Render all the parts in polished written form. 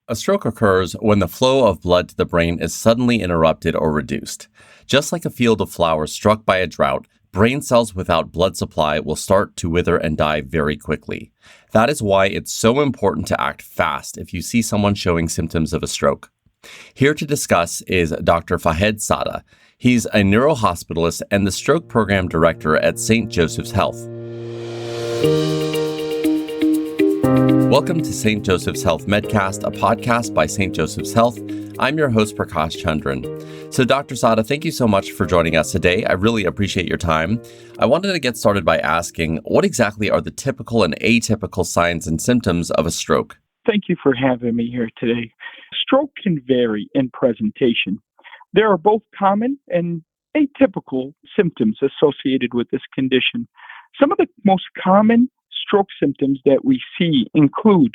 A stroke occurs when the flow of blood to the brain is suddenly interrupted or reduced. Just like a field of flowers struck by a drought, brain cells without blood supply will start to wither and die very quickly. That is why it's so important to act fast if you see someone showing symptoms of a stroke. Here to discuss is Dr. F.A.S.T. He's a neurohospitalist and the stroke program director at St. Joseph's Health. Welcome to St. Joseph's Health Medcast, a podcast by St. Joseph's Health. I'm your host, Prakash Chandran. So, Dr. Sada, thank you so much for joining us today. I really appreciate your time. I wanted to get started by asking, what exactly are the typical and atypical signs and symptoms of a stroke? Thank you for having me here today. Stroke can vary in presentation. There are both common and atypical symptoms associated with this condition. Some of the most common stroke symptoms that we see include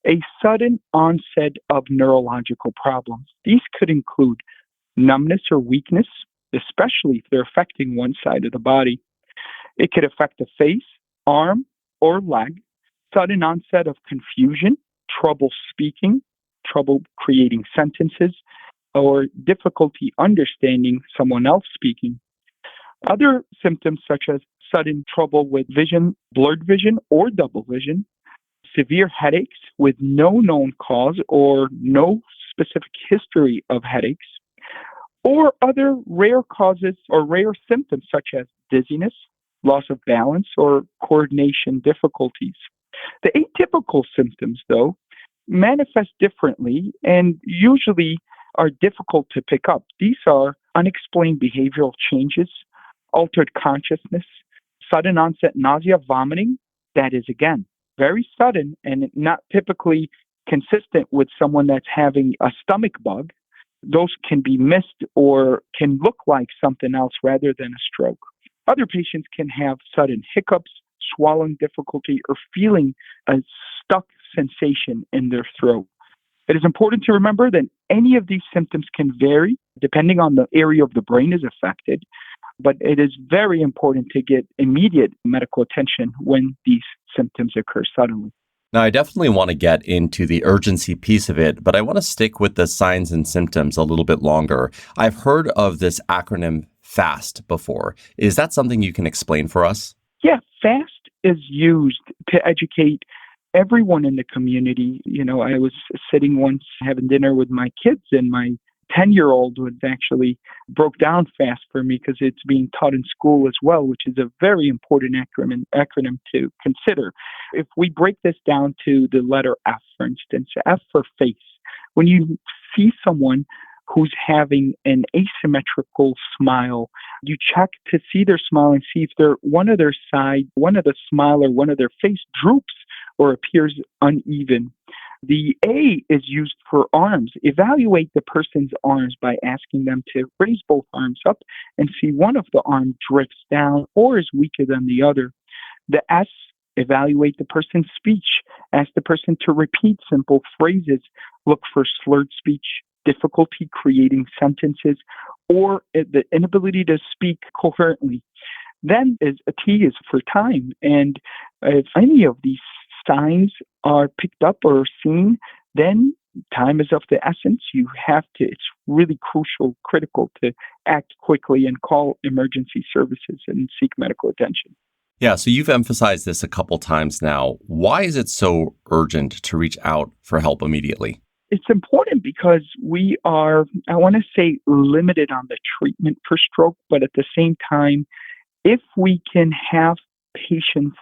a sudden onset of neurological problems. These could include numbness or weakness, especially if they're affecting one side of the body. It could affect the face, arm, or leg. Sudden onset of confusion, trouble speaking, trouble creating sentences, or difficulty understanding someone else speaking. Other symptoms such as sudden trouble with vision, blurred vision, or double vision, severe headaches with no known cause or no specific history of headaches, or other rare causes or rare symptoms such as dizziness, loss of balance, or coordination difficulties. The atypical symptoms, though, manifest differently and usually are difficult to pick up. These are unexplained behavioral changes, altered consciousness, sudden onset nausea, vomiting. That is, again, very sudden and not typically consistent with someone that's having a stomach bug. Those can be missed or can look like something else rather than a stroke. Other patients can have sudden hiccups, swallowing difficulty, or feeling a stuck sensation in their throat. It is important to remember that any of these symptoms can vary depending on the area of the brain is affected, but it is very important to get immediate medical attention when these symptoms occur suddenly. Now, I definitely want to get into the urgency piece of it, but I want to stick with the signs and symptoms a little bit longer. I've heard of this acronym FAST before. Is that something you can explain for us? Yeah, FAST is used to educate everyone in the community. You know, I was sitting once having dinner with my kids, and my 10-year-old was actually broke down FAST for me because it's being taught in school as well, which is a very important acronym to consider. If we break this down to the letter F, for instance, F for face, when you see someone who's having an asymmetrical smile, you check to see their smile and see if one of their side, one of the smile or one of their face droops or appears uneven. The A is used for arms. Evaluate the person's arms by asking them to raise both arms up and see one of the arms drifts down or is weaker than the other. The S, evaluate the person's speech. Ask the person to repeat simple phrases. Look for slurred speech, difficulty creating sentences, or the inability to speak coherently. Then a T is for time. And if any of these signs are picked up or seen, then time is of the essence. It's really critical to act quickly and call emergency services and seek medical attention. Yeah, so you've emphasized this a couple times now. Why is it so urgent to reach out for help immediately? It's important because we are, I want to say, limited on the treatment for stroke, but at the same time, if we can have patients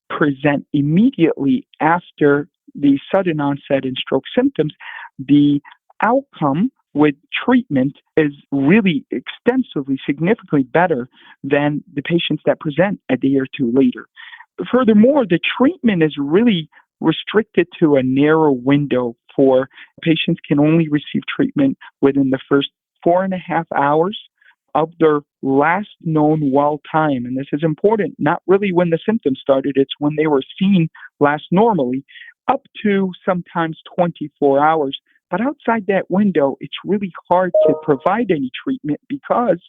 present immediately after the sudden onset in stroke symptoms, the outcome with treatment is really extensively, significantly better than the patients that present a day or two later. Furthermore, the treatment is really restricted to a narrow window for patients can only receive treatment within the first 4.5 hours of their last known well time. And this is important, not really when the symptoms started, it's when they were seen last normally, up to sometimes 24 hours. But outside that window, it's really hard to provide any treatment because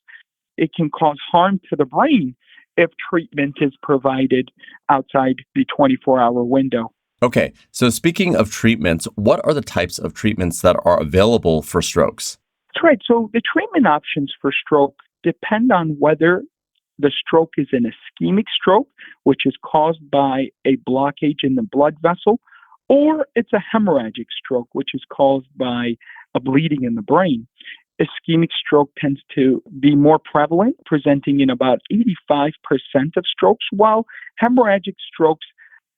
it can cause harm to the brain if treatment is provided outside the 24-hour window. Okay, so speaking of treatments, what are the types of treatments that are available for strokes? That's right. So the treatment options for stroke depend on whether the stroke is an ischemic stroke, which is caused by a blockage in the blood vessel, or it's a hemorrhagic stroke, which is caused by a bleeding in the brain. Ischemic stroke tends to be more prevalent, presenting in about 85% of strokes, while hemorrhagic strokes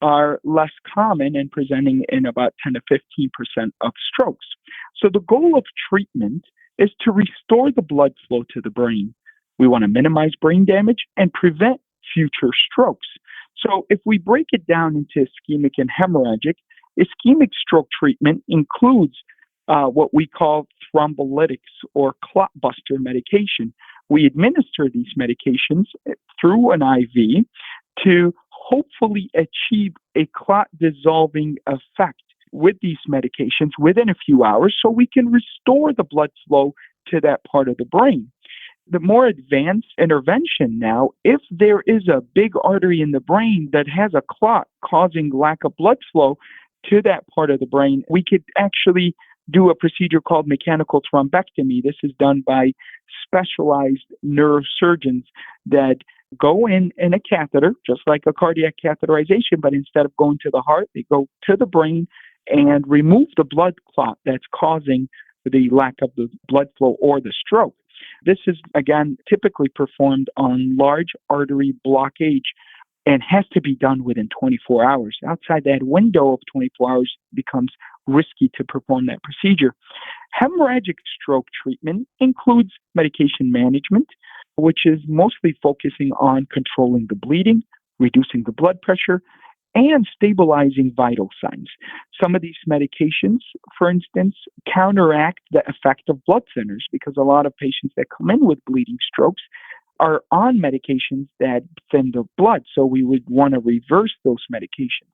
are less common and presenting in about 10 to 15% of strokes. So the goal of treatment is to restore the blood flow to the brain. We want to minimize brain damage and prevent future strokes. So if we break it down into ischemic and hemorrhagic, ischemic stroke treatment includes what we call thrombolytics or clot buster medication. We administer these medications through an IV to hopefully achieve a clot dissolving effect with these medications within a few hours so we can restore the blood flow to that part of the brain. The more advanced intervention now, if there is a big artery in the brain that has a clot causing lack of blood flow to that part of the brain, we could actually do a procedure called mechanical thrombectomy. This is done by specialized neurosurgeons that go in a catheter, just like a cardiac catheterization, but instead of going to the heart, they go to the brain and remove the blood clot that's causing the lack of the blood flow or the stroke. This is, again, typically performed on large artery blockage and has to be done within 24 hours. Outside that window of 24 hours becomes risky to perform that procedure. Hemorrhagic stroke treatment includes medication management, which is mostly focusing on controlling the bleeding, reducing the blood pressure, and stabilizing vital signs. Some of these medications, for instance, counteract the effect of blood thinners because a lot of patients that come in with bleeding strokes are on medications that thin the blood. So we would want to reverse those medications.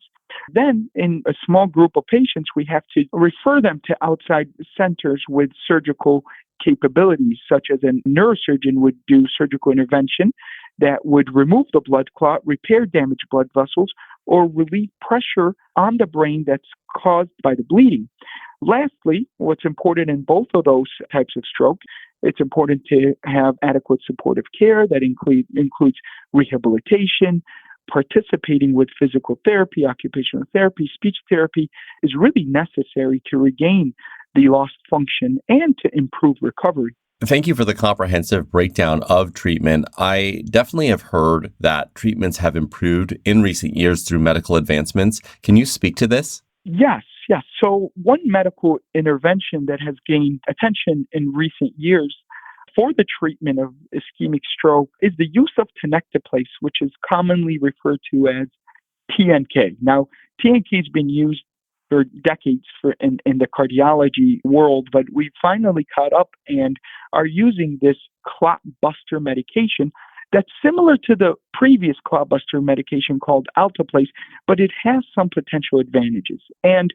Then, in a small group of patients, we have to refer them to outside centers with surgical capabilities, such as a neurosurgeon would do surgical intervention that would remove the blood clot, repair damaged blood vessels, or relieve pressure on the brain that's caused by the bleeding. Lastly, what's important in both of those types of stroke, it's important to have adequate supportive care that includes rehabilitation, participating with physical therapy, occupational therapy, speech therapy is really necessary to regain the lost function and to improve recovery. Thank you for the comprehensive breakdown of treatment. I definitely have heard that treatments have improved in recent years through medical advancements. Can you speak to this? Yes. So one medical intervention that has gained attention in recent years for the treatment of ischemic stroke is the use of tenecteplase, which is commonly referred to as TNK. Now, TNK has been used for decades in the cardiology world, but we finally caught up and are using this clot buster medication that's similar to the previous clot buster medication called alteplase, but it has some potential advantages. And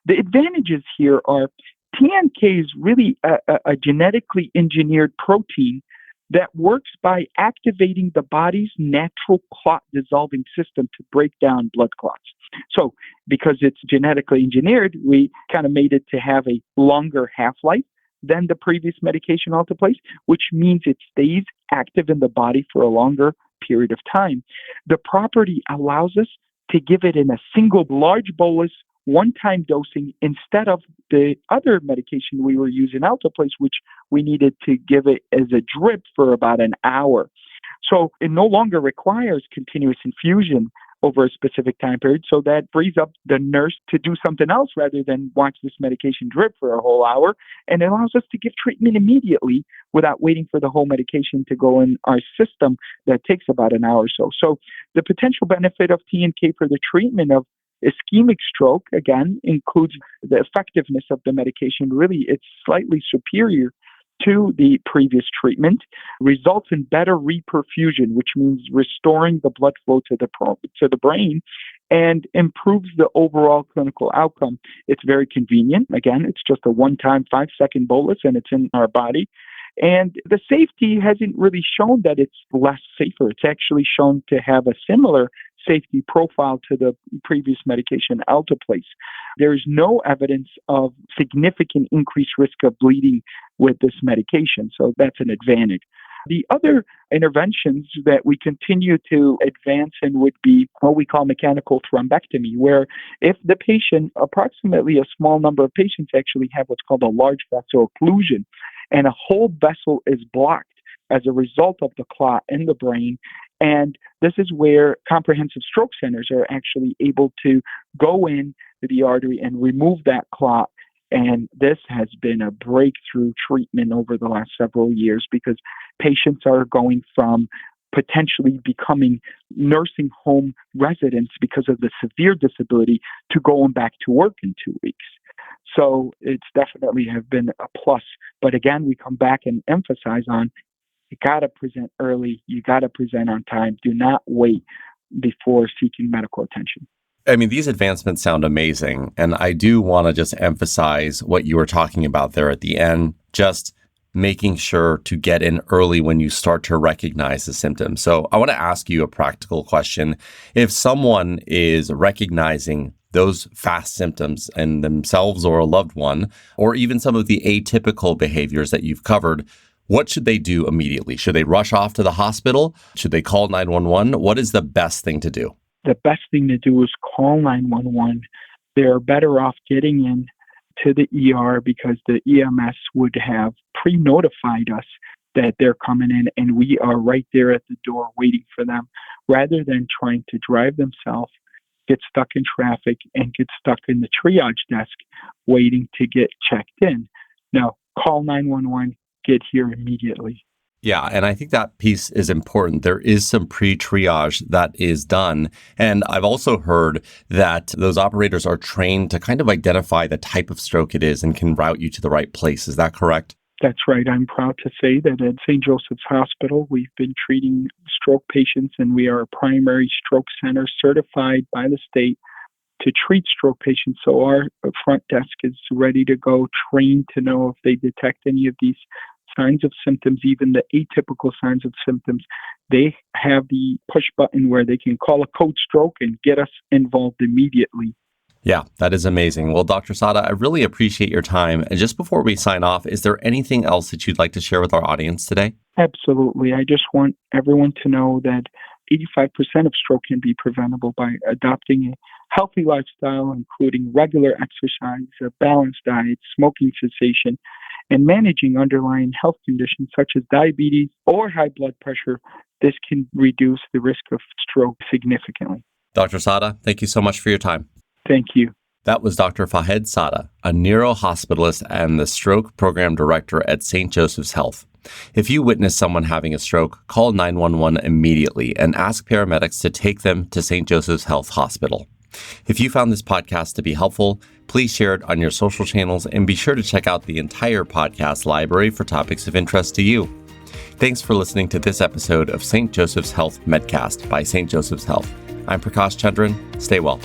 the advantages here are TNK is really a genetically engineered protein that works by activating the body's natural clot dissolving system to break down blood clots. So, because it's genetically engineered, we kind of made it to have a longer half-life than the previous medication alteplase, which means it stays active in the body for a longer period of time. The property allows us to give it in a single large bolus, one-time dosing, instead of the other medication we were using, alteplase, which we needed to give it as a drip for about an hour. So it no longer requires continuous infusion over a specific time period. So that frees up the nurse to do something else rather than watch this medication drip for a whole hour. And it allows us to give treatment immediately without waiting for the whole medication to go in our system that takes about an hour or so. So the potential benefit of TNK for the treatment of ischemic stroke, again, includes the effectiveness of the medication. Really, it's slightly superior to the previous treatment, results in better reperfusion, which means restoring the blood flow to the brain, and improves the overall clinical outcome. It's very convenient. Again, it's just a one-time 5-second bolus, and it's in our body. And the safety hasn't really shown that it's less safer. It's actually shown to have a similar safety profile to the previous medication, alteplase. There is no evidence of significant increased risk of bleeding with this medication, so that's an advantage. The other interventions that we continue to advance in would be what we call mechanical thrombectomy, where if the patient, approximately a small number of patients actually have what's called a large vessel occlusion, and a whole vessel is blocked as a result of the clot in the brain. And this is where comprehensive stroke centers are actually able to go in to the artery and remove that clot. And this has been a breakthrough treatment over the last several years because patients are going from potentially becoming nursing home residents because of the severe disability to going back to work in 2 weeks. So it's definitely have been a plus. But again, we come back and emphasize on you got to present early. You got to present on time. Do not wait before seeking medical attention. I mean, these advancements sound amazing. And I do want to just emphasize what you were talking about there at the end, just making sure to get in early when you start to recognize the symptoms. So I want to ask you a practical question. If someone is recognizing those fast symptoms in themselves or a loved one, or even some of the atypical behaviors that you've covered, what should they do immediately? Should they rush off to the hospital? Should they call 911? What is the best thing to do? The best thing to do is call 911. They're better off getting in to the ER because the EMS would have pre-notified us that they're coming in and we are right there at the door waiting for them rather than trying to drive themselves, get stuck in traffic, and get stuck in the triage desk waiting to get checked in. No, call 911, get here immediately. Yeah, and I think that piece is important. There is some pre-triage that is done. And I've also heard that those operators are trained to kind of identify the type of stroke it is and can route you to the right place. Is that correct? That's right. I'm proud to say that at St. Joseph's Hospital, we've been treating stroke patients, and we are a primary stroke center certified by the state to treat stroke patients. So our front desk is ready to go, trained to know if they detect any of these signs of symptoms, even the atypical signs of symptoms. They have the push button where they can call a code stroke and get us involved immediately. Yeah, that is amazing. Well, Dr. Sada, I really appreciate your time. And just before we sign off, is there anything else that you'd like to share with our audience today? Absolutely. I just want everyone to know that 85% of stroke can be preventable by adopting a healthy lifestyle, including regular exercise, a balanced diet, smoking cessation, and managing underlying health conditions such as diabetes or high blood pressure. This can reduce the risk of stroke significantly. Dr. Sada, thank you so much for your time. Thank you. That was Dr. F.A.S.T. Sada, a neurohospitalist and the stroke program director at St. Joseph's Health. If you witness someone having a stroke, call 911 immediately and ask paramedics to take them to St. Joseph's Health Hospital. If you found this podcast to be helpful, please share it on your social channels and be sure to check out the entire podcast library for topics of interest to you. Thanks for listening to this episode of St. Joseph's Health Medcast by St. Joseph's Health. I'm Prakash Chandran. Stay well.